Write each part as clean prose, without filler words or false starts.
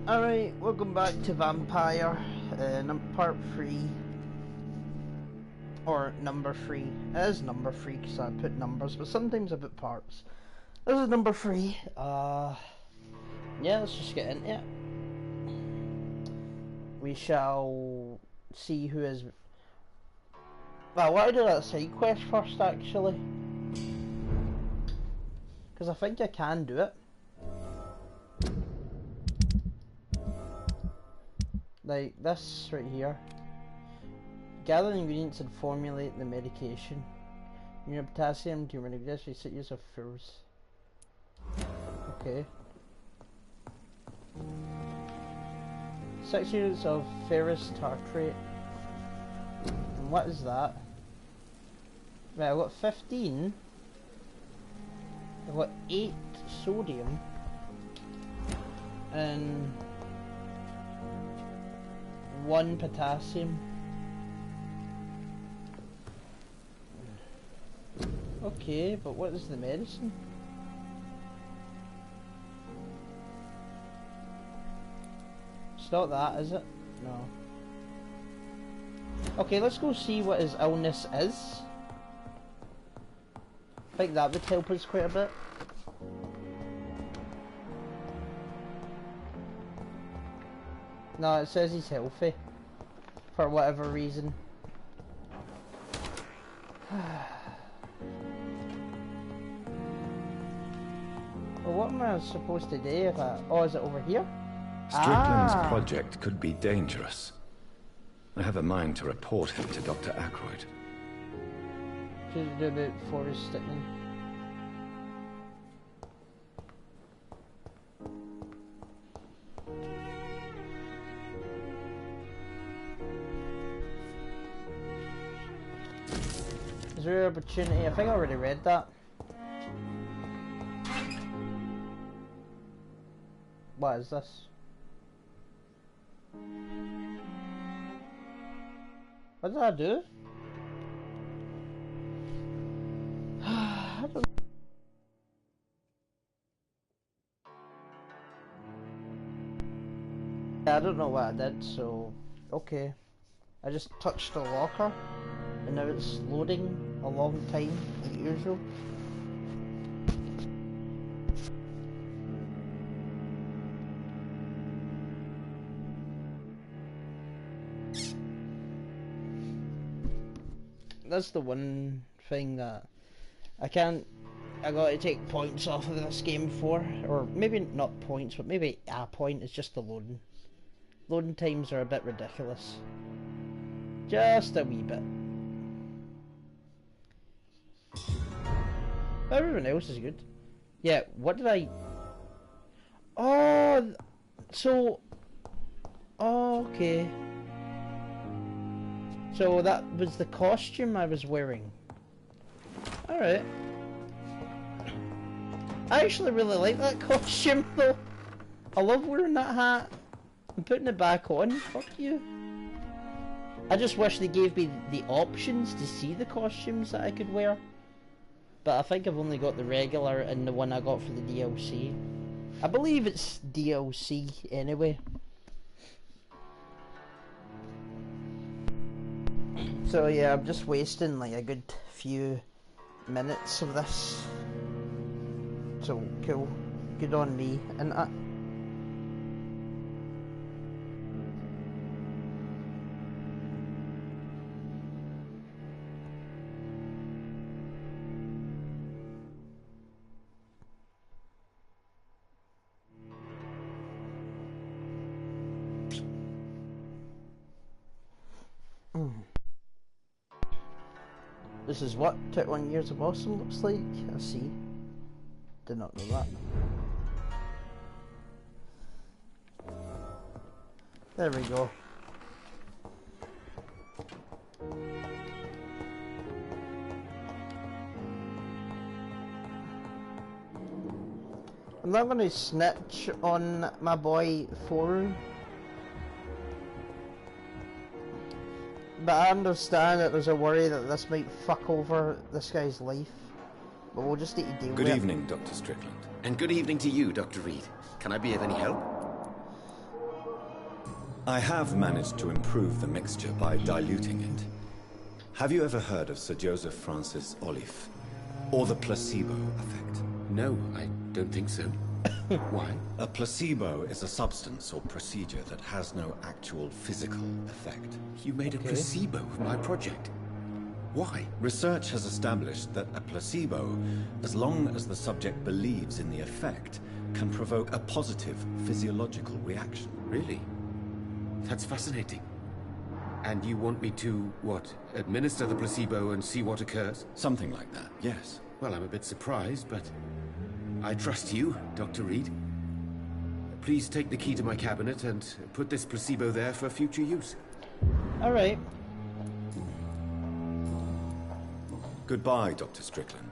Alright, welcome back to Vampyr, part 3, or number 3. It is number 3 because I put numbers, but sometimes I put parts. This is number 3. Yeah, let's just get into it. We shall see who is... Well, I want to do that side quest first, actually, because I think I can do it. Like this right here. Gather the ingredients and formulate the medication. You need potassium, turmeric, this, reset use of furs. Okay. 6 units of ferrous tartrate. And what is that? Right, I've got 15. I've got 8 sodium. And 1 potassium. Okay, but what is the medicine? It's not that, is it? No. Okay, let's go see what his illness is. I think that would help us quite a bit. No, it says he's healthy. For whatever reason. Well, what am I supposed to do if I... Oh, is it over here? Strickland's project could be dangerous. I have a mind to report him to Dr. Aykroyd. Should do about Forrest Stickman. Is there an opportunity? I think I already read that. What is this? What did I do? I don't know what I did, so okay. I just touched the locker and now it's loading a long time like usual. That's the one thing that I gotta take points off of this game for, or maybe not points, but maybe a point is just the loading. Loading times are a bit ridiculous. Just a wee bit. Everyone else is good. Yeah, what did I... Oh, so... Oh, okay. So that was the costume I was wearing. Alright. I actually really like that costume though. I love wearing that hat. I'm putting it back on. Fuck you. I just wish they gave me the options to see the costumes that I could wear. But I think I've only got the regular and the one I got for the DLC. I believe it's DLC anyway. So yeah, I'm just wasting like a good few minutes of this. So cool. Good on me. And this is what 21 Years of Awesome looks like. I see. Did not know that. There we go. I'm not going to snitch on my boy Foru. But I understand that there's a worry that this might fuck over this guy's life. But we'll just need to deal with it. Good evening, Dr. Strickland. And good evening to you, Dr. Reed. Can I be of any help? I have managed to improve the mixture by diluting it. Have you ever heard of Sir Joseph Francis Olive? Or the placebo effect? No, I don't think so. Why? A placebo is a substance or procedure that has no actual physical effect. You made a placebo of my project. Why? Research has established that a placebo, as long as the subject believes in the effect, can provoke a positive physiological reaction. Really? That's fascinating. And you want me to, what, administer the placebo and see what occurs? Something like that, yes. Well, I'm a bit surprised, but I trust you, Dr. Reed. Please take the key to my cabinet and put this placebo there for future use. All right. Goodbye, Dr. Strickland.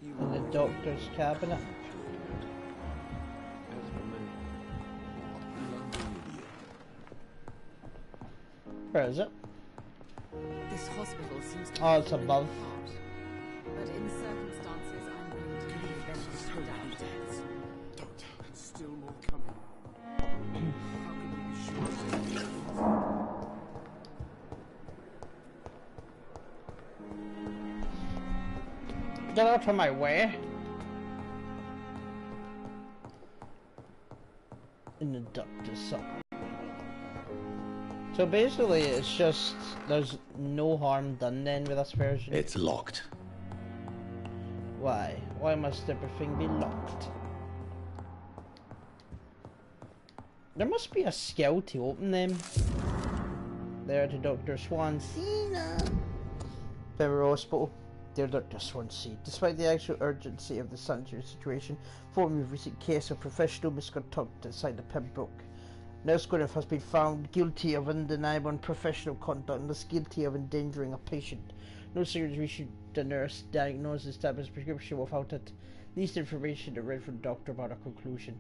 In the doctor's cabinet. Where is it? This hospital seems to Oh, it's above. But in circumstances, I'm going to leave them to go downstairs. Doctor, there's still more coming. How can we be sure? Get out of my way. In the doctor's cell. So basically, it's just there's no harm done then with this version. It's locked. Why? Why must everything be locked? There must be a skill to open them. There to Dr. Swansea. Pembroke Hospital. Dear Dr. Swansea, despite the actual urgency of the sanitary situation, following a recent case of professional misconduct inside the Pembroke, Nurse Griffith has been found guilty of undeniable unprofessional conduct and thus guilty of endangering a patient. No sooner issued the nurse diagnosed and established prescription without it. Least information read from the doctor about a conclusion.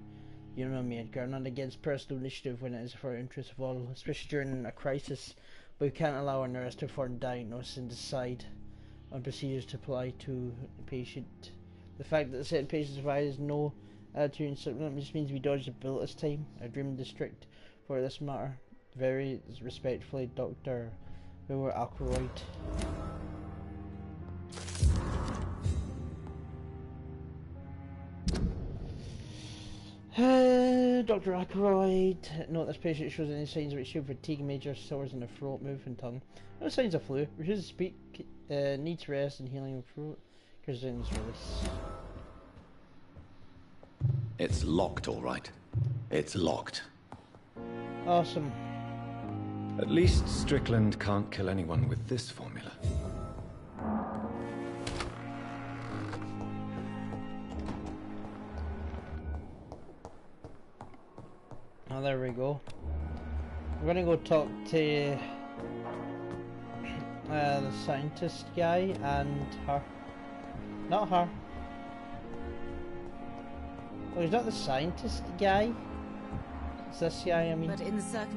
You know me, Edgar, not against personal initiative when it is for the interest of all, especially during a crisis, but we can't allow a nurse to form diagnose and decide on procedures to apply to the patient. The fact that the said patient survives no attitude and supplement just means we dodged a bullet this time. I dream district for this matter. Very respectfully, Dr. Vampyr Aykroyd. Dr. Aykroyd. Note this patient shows any signs of extreme fatigue, major sores in the throat, mouth and tongue. No signs of flu. Refuses to speak. Needs rest and healing of throat. Concerns release. It's locked, all right. It's locked. Awesome. At least Strickland can't kill anyone with this formula. Oh, there we go. We're gonna go talk to the scientist guy and her. Not her. Oh, he's not the scientist guy. It's this guy, I mean. But in the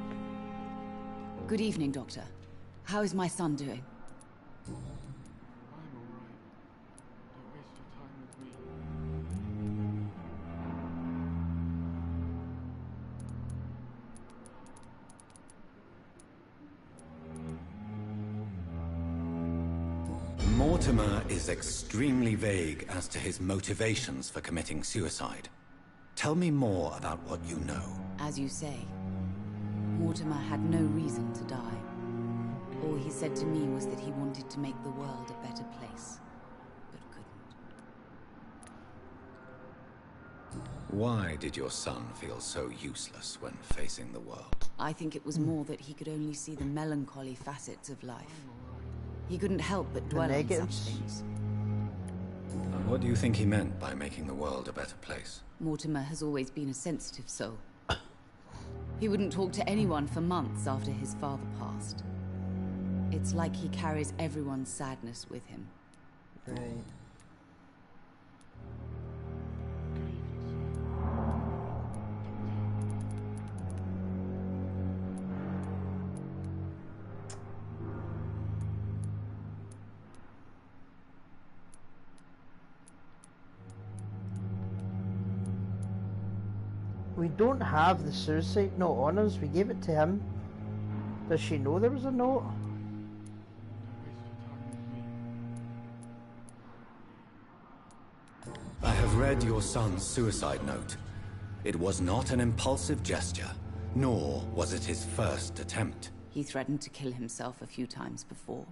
Good evening, Doctor. How is my son doing? I'm alright. Don't waste your time with me. Mortimer is extremely vague as to his motivations for committing suicide. Tell me more about what you know. As you say, Mortimer had no reason to die. All he said to me was that he wanted to make the world a better place, but couldn't. Why did your son feel so useless when facing the world? I think it was more that he could only see the melancholy facets of life. He couldn't help but dwell on such things. What do you think he meant by making the world a better place? Mortimer has always been a sensitive soul. He wouldn't talk to anyone for months after his father passed. It's like he carries everyone's sadness with him. Right. We don't have the suicide note on us. We gave it to him. Does she know there was a note? I have read your son's suicide note. It was not an impulsive gesture, nor was it his first attempt. He threatened to kill himself a few times before.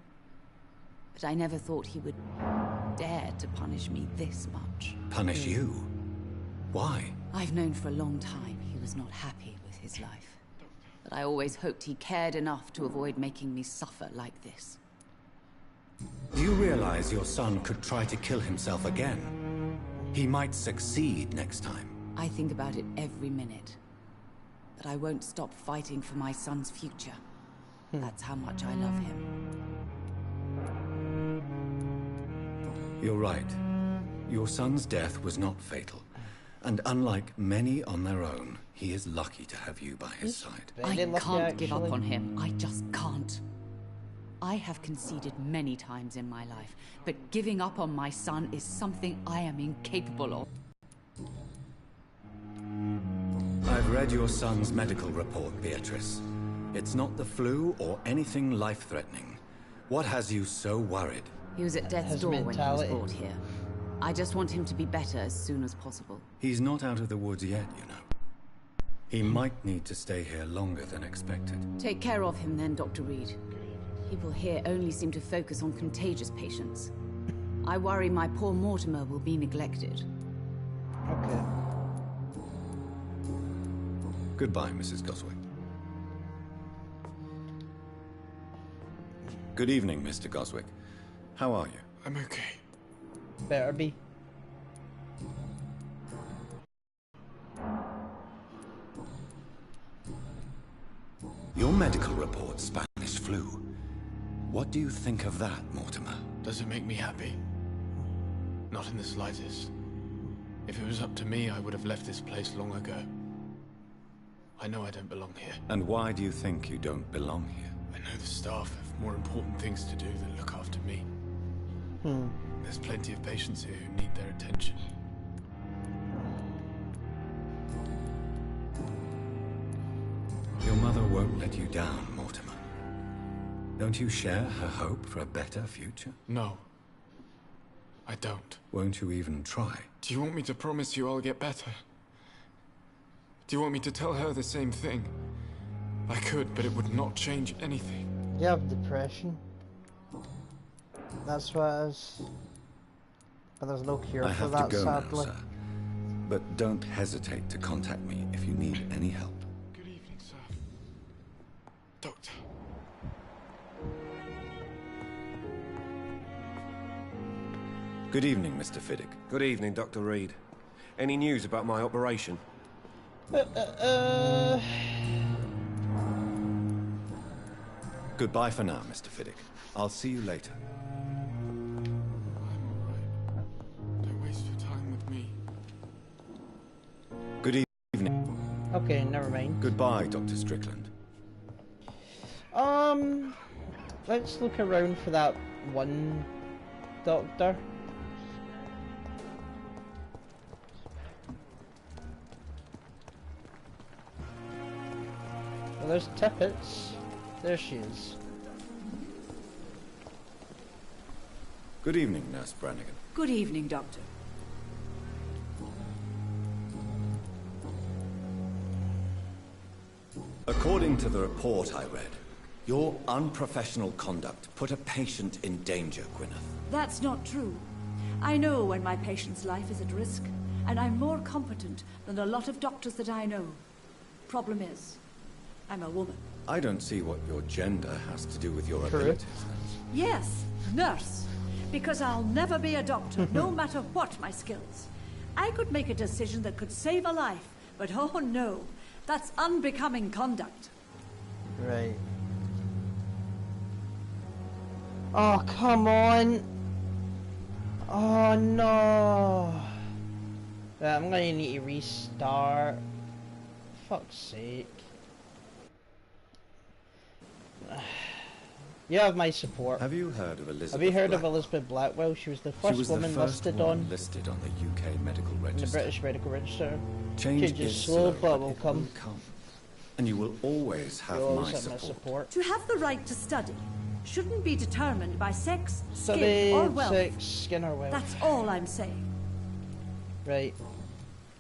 But I never thought he would dare to punish me this much. Punish you? Why? I've known for a long time he was not happy with his life. But I always hoped he cared enough to avoid making me suffer like this. Do you realize your son could try to kill himself again? He might succeed next time. I think about it every minute. But I won't stop fighting for my son's future. That's how much I love him. You're right. Your son's death was not fatal. And unlike many on their own, he is lucky to have you by his side. I can't give up on him. I just can't. I have conceded many times in my life, but giving up on my son is something I am incapable of. I've read your son's medical report, Beatrice. It's not the flu or anything life-threatening. What has you so worried? He was at death's His door when he was mentality. brought here. I just want him to be better as soon as possible. He's not out of the woods yet, you know. He might need to stay here longer than expected. Take care of him then, Dr. Reed. People here only seem to focus on contagious patients. I worry my poor Mortimer will be neglected. Okay. Goodbye, Mrs. Goswick. Good evening, Mr. Goswick. How are you? I'm okay. Better be. Your medical report, Spanish flu. What do you think of that, Mortimer? Does it make me happy? Not in the slightest. If it was up to me, I would have left this place long ago. I know I don't belong here. And why do you think you don't belong here? I know the staff have more important things to do than look after me. There's plenty of patients here who need their attention. Your mother won't let you down, Mortimer. Don't you share her hope for a better future? No. I don't. Won't you even try? Do you want me to promise you I'll get better? Do you want me to tell her the same thing? I could, but it would not change anything. You have depression. That's what it is. But there's no cure I for have that, to go now, sadly. sir. But don't hesitate to contact me if you need any help. Good evening, sir. Doctor. Good evening, Mr. Fiddick. Good evening, Dr. Reed. Any news about my operation? Goodbye for now, Mr. Fiddick. I'll see you later. I'm alright. Don't waste your time with me. Good evening. Okay, never mind. Goodbye, Dr. Strickland. Let's look around for that one doctor. Well, there's Tippets. There she is. Good evening, Nurse Brannigan. Good evening, Doctor. According to the report I read, your unprofessional conduct put a patient in danger, Gwyneth. That's not true. I know when my patient's life is at risk, and I'm more competent than a lot of doctors that I know. Problem is, I'm a woman. I don't see what your gender has to do with your True. abilities. Yes, nurse. Because I'll never be a doctor, no matter what my skills. I could make a decision that could save a life, but oh no, that's unbecoming conduct. Right. Oh, come on. Oh, no. Right, I'm gonna need to restart. Fuck's sake. You have my support. Have you heard of Elizabeth Have you heard of Blackwell? Elizabeth Blackwell? She was the She first was woman the first listed one on listed on the UK medical in the register. British Medical Register. Change is is slow, but but will it come. will come. And you will always have You always my have my support. support. To have the right to study shouldn't be determined by sex, Study, skin, or wealth. sex, skin, or wealth. That's all I'm saying. Right.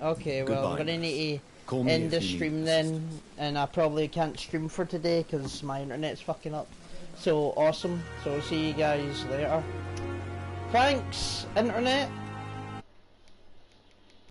Okay, well, Goodbye, I'm gonna nurse. need Call to me end if the you need stream assistance. then, and I probably can't stream for today because my internet's fucking up. So awesome. So I'll see you guys later. Thanks, internet.